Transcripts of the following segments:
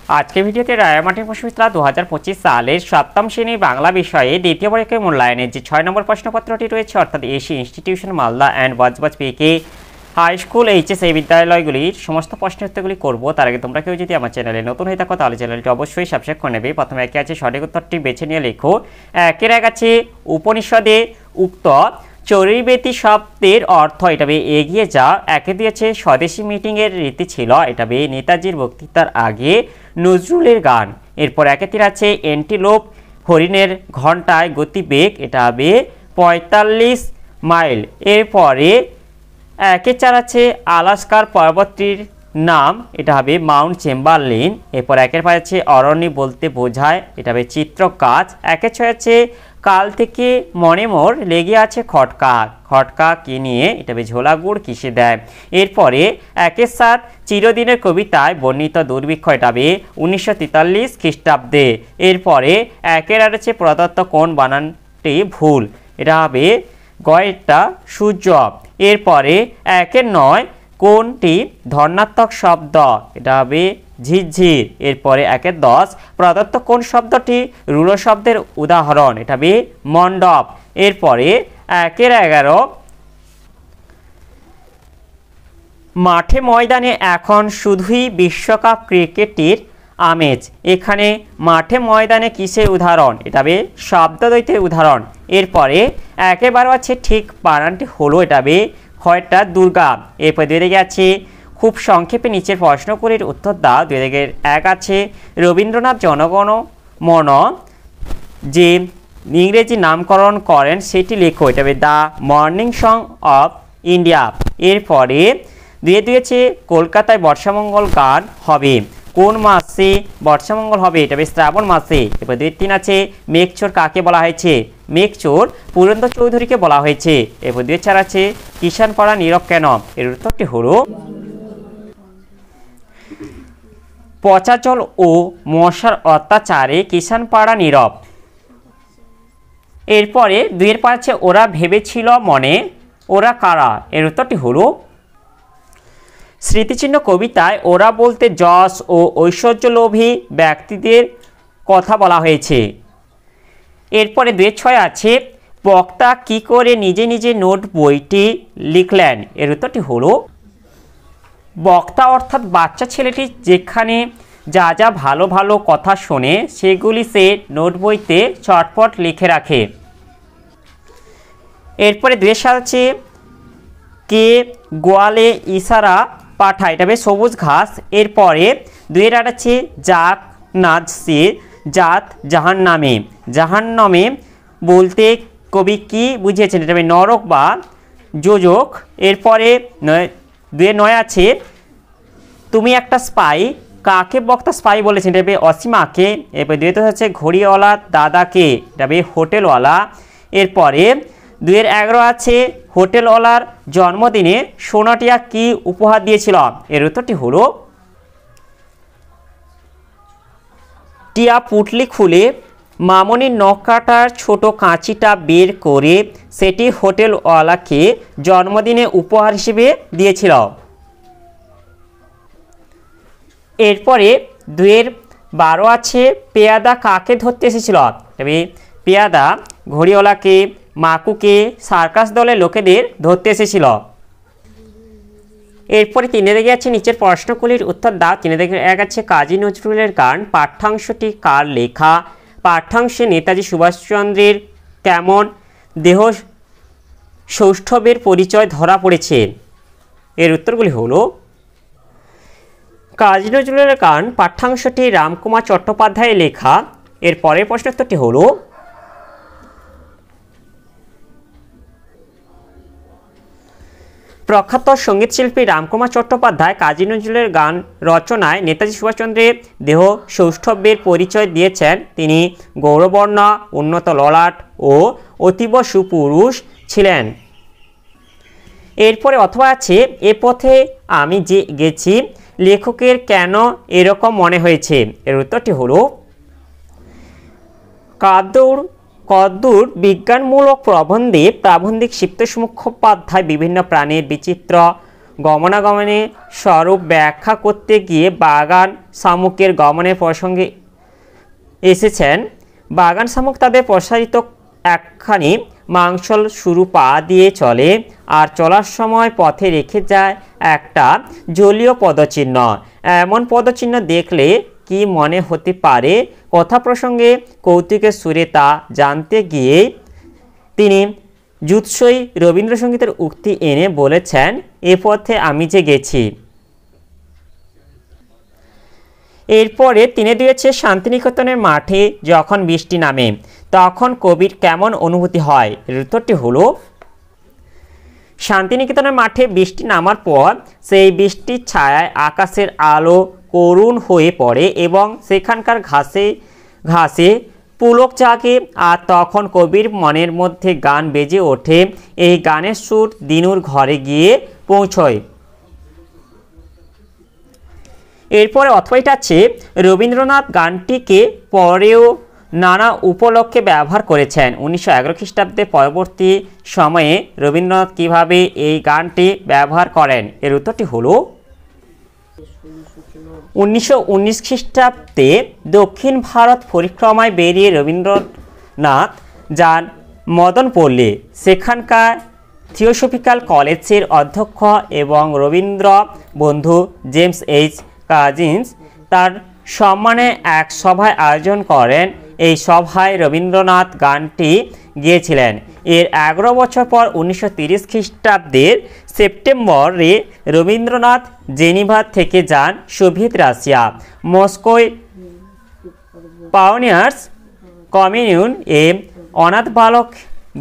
আজকের ভিডিওতে রায়মাটির প্রশ্নবিচিত্রা 2025 সালের সপ্তম শ্রেণীর বাংলা বিষয়ে দ্বিতীয় পরীক্ষায় মূল্যায়নের যে 6 নম্বর প্রশ্নপত্রটি রয়েছে, অর্থাৎ AC institution Malda and Budge Budge PK high school HS এই বিদ্যালয়গুলির সমস্ত প্রশ্নের উত্তরগুলি করবো। তার আগে তোমরা কেউ যদি আমার চ্যানেলে নতুন হয়ে থাকো তাহলে চ্যানেলটি অবশ্যই সাবস্ক্রাইব করে নেবে। প্রথমে একে আছে সঠিক উত্তরটি বেছে নিয়ে লেখো। একের এক আছে উপনিষদে উক্ত চরিবেতি শব্দের অর্থ, এটা বে এগিয়ে যাও। একে দিয়েছে স্বদেশী মিটিংয়ের রীতি ছিল, এটা বে নেতাজির বক্তৃতার আগে নজরুলের গান। এরপর একে তির আছে অ্যান্টিলোপ হরিণের ঘন্টায় গতিবেগ, এটা হবে 45 মাইল। এরপরে একে চার আছে আলাস্কার পর্বতটির নাম, এটা হবে মাউন্ট চেম্বারলিন। এরপর একের পাঁচ আছে অরণ্য বলতে বোঝায়, এটা হবে চিত্র কাজ। একে ছয় আছে কাল থেকে মনে মোর লেগে আছে খটকা, খটকা কি নিয়ে, এটা হবে ঝোলা গুড় কিসে দেয়। এরপরে একের সাত চিরদিনের কবিতায় বর্ণিত দুর্ভিক্ষ, এটা হবে 1943 খ্রিস্টাব্দে। এরপরে একের আর আছে প্রদত্ত কোন বানানটি ভুল, এটা হবে গয়েরটা সূর্য। এরপরে একের নয় কোনটি ধর্নাত্মক শব্দ, এটা হবে ঝিরঝির। এরপরে একের 10 প্রদত্ত কোন শব্দটি রুলো শব্দের উদাহরণ, এটা হবে মণ্ডপ। এরপরে একের 11 মাঠে ময়দানে এখন শুধুই বিশ্বকাপ ক্রিকেটের আমেজ, এখানে মাঠে ময়দানে কিসের উদাহরণ, এটা হবে শব্দদ্বৈতের উদাহরণ। এরপরে একেবারে আছে ঠিক বানানটি হলো, এটা হবে খয়টা দুর্গা। এরপর দুই দিকে আছে খুব সংক্ষেপে নিচের প্রশ্নগুলির উত্তর দাও। দুই দিকের এক আছে রবীন্দ্রনাথ জনগণ মন যে ইংরেজি নামকরণ করেন সেটি লেখো, এটা হবে the morning song of India. এরপরে দুয়ে দুই আছে কলকাতায় বর্ষামঙ্গল গান হবে কোন মাসে, বর্ষামঙ্গল হবে, এটা হবে শ্রাবণ মাসে। এরপর দুই তিন আছে মেঘচোর কাকে বলা হয়েছে, মেঘচোর পুরন্দর চৌধুরীকে বলা হয়েছে। এরপর দুই চার আছে কিষান পাড়া নীরব কেন, এর উত্তরটি হলো পচা জল ও মশার অত্যাচারে কিষান পাড়া নীরব। এরপরে দুইয়ের পর আছে ওরা ভেবেছিল মনে, ওরা কারা, এর উত্তরটি হলো স্মৃতিচিহ্ন কবিতায় ওরা বলতে যশ ও ঐশ্বর্যলোভী ব্যক্তিদের কথা বলা হয়েছে। এরপরে 2-6 আছে বক্তা কি করে নিজে নিজে নোট বইটি লিখলেন, এর উত্তরটি হলো বক্তা অর্থাৎ বাচ্চা ছেলেটি যেখানে যা যা ভালো ভালো কথা শোনে সেগুলি সে নোট বইতে চটপট লিখে রাখে। এরপরে 2 আছে কে গোয়ালে ইশারা পাঠায়, এটা হবে সবুজ ঘাস। এরপরে 2 আছে জাক নাজসে জাত জাহান নামে, জাহান নামে বলতে কবি কি বুঝিয়েছেন, এটা হবে নরক বা যোজক। এরপরে 2-9 আছে তুমি একটা স্পাই, কাকে বক্তা স্পাই বলেছেন, এটা হবে অসীমাকে। এরপরে 2 হচ্ছে ঘড়িওয়ালা দাদাকে, এটা হবে হোটেলওয়ালা। এরপরে 2-11 আছে হোটেলওয়ালার জন্মদিনে সোনাটিয়া কি উপহার দিয়েছিল, এর উত্তরটি হলো টিয়া পুটলি খুলে মামনির নখ কাটার ছোট কাঁচিটা বের করে সেটি হোটেলওয়ালাকে জন্মদিনে উপহার হিসেবে দিয়েছিল। এরপরে 2-12 আছে পেয়াদা কাকে ধরতে এসেছিল, তবে পেয়াদা ঘড়িওয়ালাকে, মাকুকে, সার্কাস দলের লোকেদের ধরতে এসেছিল। এরপরে 3 দিকে আছে নিচের প্রশ্নগুলির উত্তর দাও। 3 দিকে 1 আছে কাজী নজরুলের গান পাঠ্যাংশটি কার লেখা, পাঠ্যাংশে নেতাজি সুভাষচন্দ্রের কেমন দেহ সৌষ্ঠবের পরিচয় ধরা পড়েছে, এর উত্তরগুলি হলো কাজী নজরুলের গান পাঠ্যাংশটি রামকুমার চট্টোপাধ্যায়ের লেখা। এর পরের প্রশ্নোত্তরটি হলো প্রখ্যাত সঙ্গীতশিল্পী রামকুমার চট্টোপাধ্যায় কাজী নজরুলের গান রচনায় নেতাজি সুভাষচন্দ্রের দেহ সৌষ্ঠবের পরিচয় দিয়েছেন। তিনি গৌরবর্ণ, উন্নত ললাট ও অতীব সুপুরুষ ছিলেন। এরপরে অথবা আছে এ পথে আমি যে গেছি লেখকের কেন এরকম মনে হয়েছে, এর উত্তরটি হলো কদ্দূর বিজ্ঞানমূলক প্রবন্ধে প্রাবন্ধিক সিপ্তেশ মুখোপাধ্যায় বিভিন্ন প্রাণীর বিচিত্র গমনাগমনে স্বরূপ ব্যাখ্যা করতে গিয়ে বাগান শামুকের গমনের প্রসঙ্গে এসেছেন। বাগান শামুক তাদের প্রসারিত একখানি মাংসল শুরু পা দিয়ে চলে আর চলার সময় পথে রেখে যায় একটা জলীয় পদচিহ্ন। এমন পদচিহ্ন দেখলে কি মনে হতে পারে? কথা প্রসঙ্গে কৌতুকের সুরে তা জানতে গিয়ে তিনি জুৎসই রবীন্দ্রসঙ্গীতের উক্তি এনে বলেছেন, এ পথে আমি যে গেছি। এরপরে তিনি দিয়েছে শান্তিনিকেতনের মাঠে যখন বৃষ্টি নামে তখন কবির কেমন অনুভূতি হয়? উত্তরটি হলো, শান্তিনিকেতনের মাঠে বৃষ্টি নামার পর সেই বৃষ্টির ছায়ায় আকাশের আলো করুণ হয়ে পড়ে এবং সেখানকার ঘাসে ঘাসে পুলক জাগে, আর তখন কবির মনের মধ্যে গান বেজে ওঠে। এই গানের সুর দিনুর ঘরে গিয়ে পৌঁছয়। এরপরে অথবাটা আছে, রবীন্দ্রনাথ গানটিকে পরেও নানা উপলক্ষে ব্যবহার করেছেন। 1911 খ্রিস্টাব্দে পরবর্তী সময়ে রবীন্দ্রনাথ কিভাবে এই গানটি ব্যবহার করেন? এর উত্তরটি হলো, 1919 খ্রিস্টাব্দে দক্ষিণ ভারত পরিক্রমায় বেরিয়ে রবীন্দ্রনাথ যান মদনপল্লী। সেখানকার থিওসফিক্যাল কলেজের অধ্যক্ষ এবং রবীন্দ্র বন্ধু জেমস এইচ কাজিন্স তার সম্মানে এক সভায় আয়োজন করেন। এই সভায় রবীন্দ্রনাথ গানটি গেয়েছিলেন। এর 11 বছর পর 1930 খ্রিস্টাব্দের সেপ্টেম্বরে রবীন্দ্রনাথ জেনিভা থেকে যান সোভিয়েত রাশিয়া। মস্কোয় পাওনিয়ার্স কমিউন এ অনাথ বালক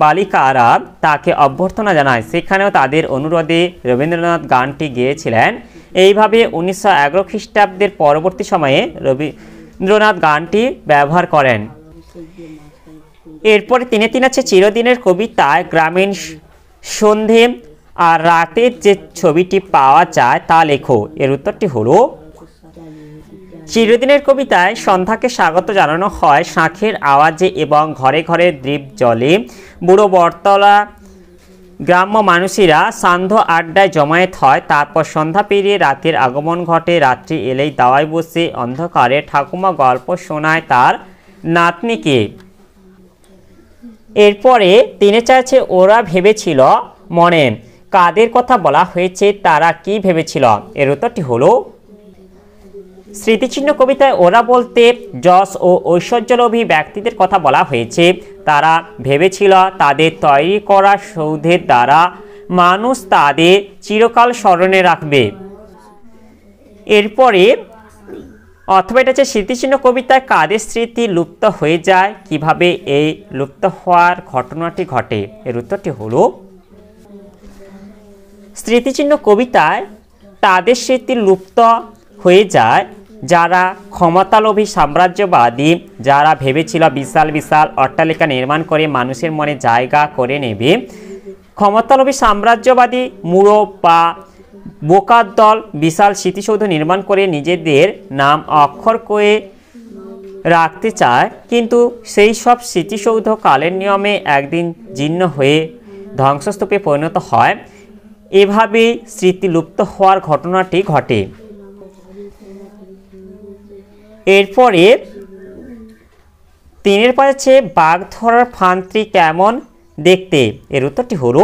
বালিকারা তাকে অভ্যর্থনা জানায়। সেখানেও তাদের অনুরোধে রবীন্দ্রনাথ গানটি গেয়েছিলেন। এইভাবে 1911 খ্রিস্টাব্দের পরবর্তী সময়ে রবীন্দ্রনাথ গানটি ব্যবহার করেন। এরপরে তিনি আছে, চিরদিনের কবিতায় গ্রামীণ সন্ধে আর রাতের যে ছবিটি পাওয়া যায় তা লেখো। এর উত্তরটি হলো, চিরদিনের কবিতায় সন্ধ্যাকে স্বাগত জানানো হয় শাঁখের আওয়াজে এবং ঘরে ঘরে দ্বীপ জ্বলে। বুড়ো বটতলা গ্রাম্য মানুষেরা সান্ধ্য আড্ডায় জমায়েত হয়। তারপর সন্ধ্যা পেরিয়ে রাতের আগমন ঘটে। রাত্রি এলেই দাওয়ায় বসে অন্ধকারে ঠাকুমা গল্প শোনায় তার নাতনিকে। এরপরে তিনি চাইছে, ওরা ভেবেছিল মনে। কাদের কথা বলা হয়েছে? তারা কি ভেবেছিল? এর উত্তরটি হলো, স্মৃতিচিহ্ন কবিতায় ওরা বলতে যশ ও ঐশ্বর্যলোভী ব্যক্তিদের কথা বলা হয়েছে। তারা ভেবেছিল তাদের তৈরি করা সৌধের দ্বারা মানুষ তাদের চিরকাল স্মরণে রাখবে। এরপরে অথবা এটা হচ্ছে, স্মৃতিচিহ্ন কবিতায় কাদের স্মৃতি লুপ্ত হয়ে যায়? কিভাবে এই লুপ্ত হওয়ার ঘটনাটি ঘটে? এর উত্তরটি হলো, স্মৃতিচিহ্ন কবিতায় তাদের স্মৃতি লুপ্ত হয়ে যায় যারা ক্ষমতালোভী সাম্রাজ্যবাদী, যারা ভেবেছিল বিশাল বিশাল অট্টালিকা নির্মাণ করে মানুষের মনে জায়গা করে নেবে। ক্ষমতালোভী সাম্রাজ্যবাদী মূঢ় বা বোকার দল বিশাল স্মৃতিসৌধ নির্মাণ করে নিজেদের নাম অক্ষর করে রাখতে চায়, কিন্তু সেই সব স্মৃতিসৌধ কালের নিয়মে একদিন জীর্ণ হয়ে ধ্বংসস্তূপে পরিণত হয়। এভাবে স্মৃতি লুপ্ত হওয়ার ঘটনাটি ঘটে। এরপরে তিনের পাশে বাঘ ধরার ফাঁদটি কেমন দেখতে? এর উত্তরটি হলো,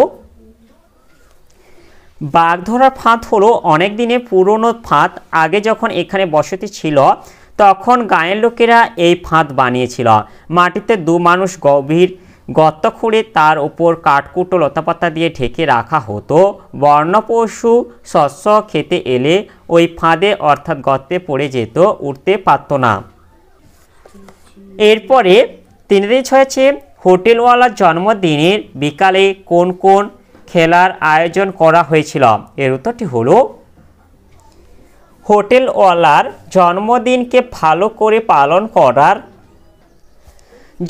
বাঘ ধরার ফাঁদ হলো অনেক দিনের পুরনো ফাঁদ। আগে যখন এখানে বসতি ছিল তখন গাঁয়ের লোকেরা এই ফাঁদ বানিয়েছিল। মাটিতে দু মানুষ গভীর গর্ত খুঁড়ে তার উপর কাঠকুটো লতাপাতা দিয়ে ঢেকে রাখা হতো। বন্য পশু শস্য খেতে এলে ওই ফাঁদে অর্থাৎ গর্তে পড়ে যেত, উঠতে পারত না। এরপরে তিনদিন হয়েছে, হোটেলওয়ালার জন্মদিনের বিকালে কোন কোন খেলার আয়োজন করা হয়েছিল? এর উত্তরটি হলো, হোটেলওয়ালার জন্মদিনকে ভালো করে পালন করার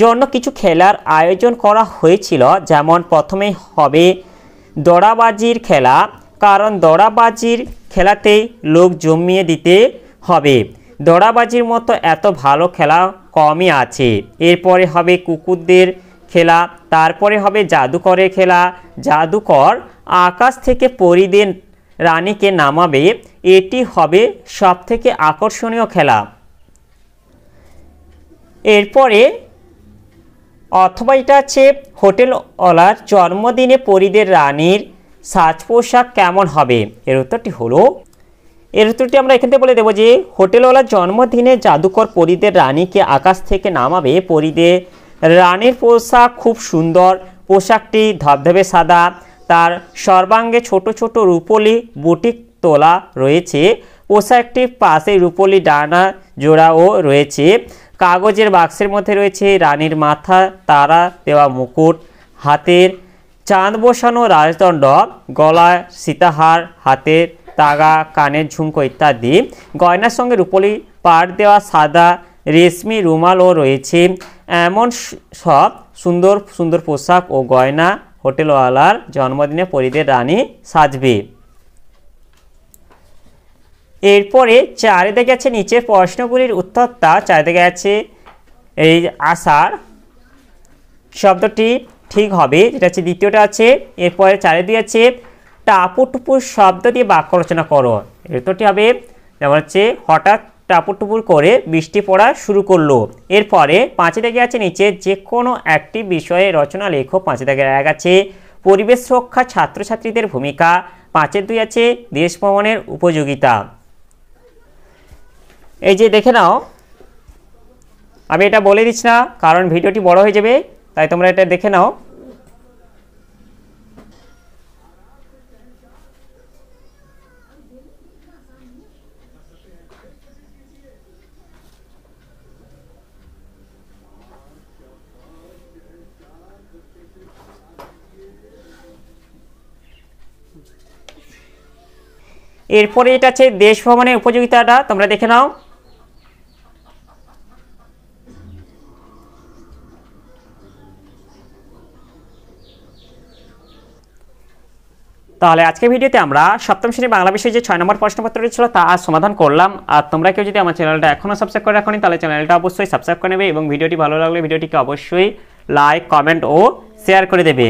জন্য কিছু খেলার আয়োজন করা হয়েছিল। যেমন প্রথমেই হবে দড়াবাজির খেলা, কারণ দড়াবাজির খেলাতেই লোক জমিয়ে দিতে হবে। দড়াবাজির মতো এত ভালো খেলা কমই আছে। এরপরে হবে কুকুরদের খেলা, তারপরে হবে জাদুকরের খেলা। জাদুকর আকাশ থেকে পরীদের রানীকে নামাবে, এটি হবে সবথেকে আকর্ষণীয় খেলা। এরপরে অথবা এটা আছে হোটেলওয়ালার জন্মদিনে পরীদের রানীর সাজ পোশাক কেমন হবে। এর উত্তরটি আমরা এখান থেকে বলে দেবো যে হোটেলওয়ালার জন্মদিনে জাদুকর পরীদের রানীকে আকাশ থেকে নামাবে। পরীদের রানীর পোশাক খুব সুন্দর, পোশাকটি ধবধবে সাদা, তার সর্বাঙ্গে ছোট ছোট রূপোলি বুটিক তোলা রয়েছে। পোশাকটির পাশে রূপোলি ডানা জোড়াও রয়েছে। কাগজের বাক্সের মধ্যে রয়েছে রানীর মাথা তারা দেওয়া মুকুট, হাতের চাঁদ বসানো রাজদণ্ড, গলায় সীতাহার, হাতের তাগা, কানের ঝুমকো ইত্যাদি। গয়নার সঙ্গে রূপোলি পাড় দেওয়া সাদা রেশমি রুমালও রয়েছে। এমন সব সুন্দর সুন্দর পোশাক ও গয়না হোটেলওয়ালার জন্মদিনে পরীদের রানী সাজবে। এরপরে চারিদিকে আছে নিচের প্রশ্নগুলির উত্তরটা। চারিদিকে আছে এই আষাঢ় শব্দটি ঠিক হবে, যেটা হচ্ছে দ্বিতীয়টা আছে। এরপরে চারিদিকে আছে টাপুটুপুর শব্দ দিয়ে বাক্য রচনা করো। উত্তরটি হবে যেমন হচ্ছে হঠাৎ টাপুটুপুর করে বৃষ্টি পড়া শুরু করলো। এরপরে 5 দাগে আছে নিচে যে কোনো একটি বিষয়ে রচনা লেখো। 5 দাগের 1 আছে পরিবেশ রক্ষা ছাত্রছাত্রীদের ভূমিকা। 5-এর 2 আছে দেশ ভ্রমণের উপযোগিতা। এই যে দেখে নাও, আমি এটা বলে দিচ্ছি না কারণ ভিডিওটি বড় হয়ে যাবে, তাই তোমরা এটা দেখে নাও। এরপরে এটা আছে দেশ ভ্রমণের উপযোগিতাটা, তোমরা দেখে নাও। তাহলে আজকে ভিডিওতে আমরা সপ্তম শ্রেণী বাংলা বিষয়ে যে 6 নম্বর প্রশ্নপত্রটি ছিল তা আজ সমাধান করলাম। আর তোমরা কেউ যদি আমার চ্যানেলটা এখনও সাবস্ক্রাইব করে রাখোনি তাহলে চ্যানেলটা অবশ্যই সাবস্ক্রাইব করে নেবে এবং ভিডিওটি ভালো লাগলে ভিডিওটিকে অবশ্যই লাইক, কমেন্ট ও শেয়ার করে দেবে।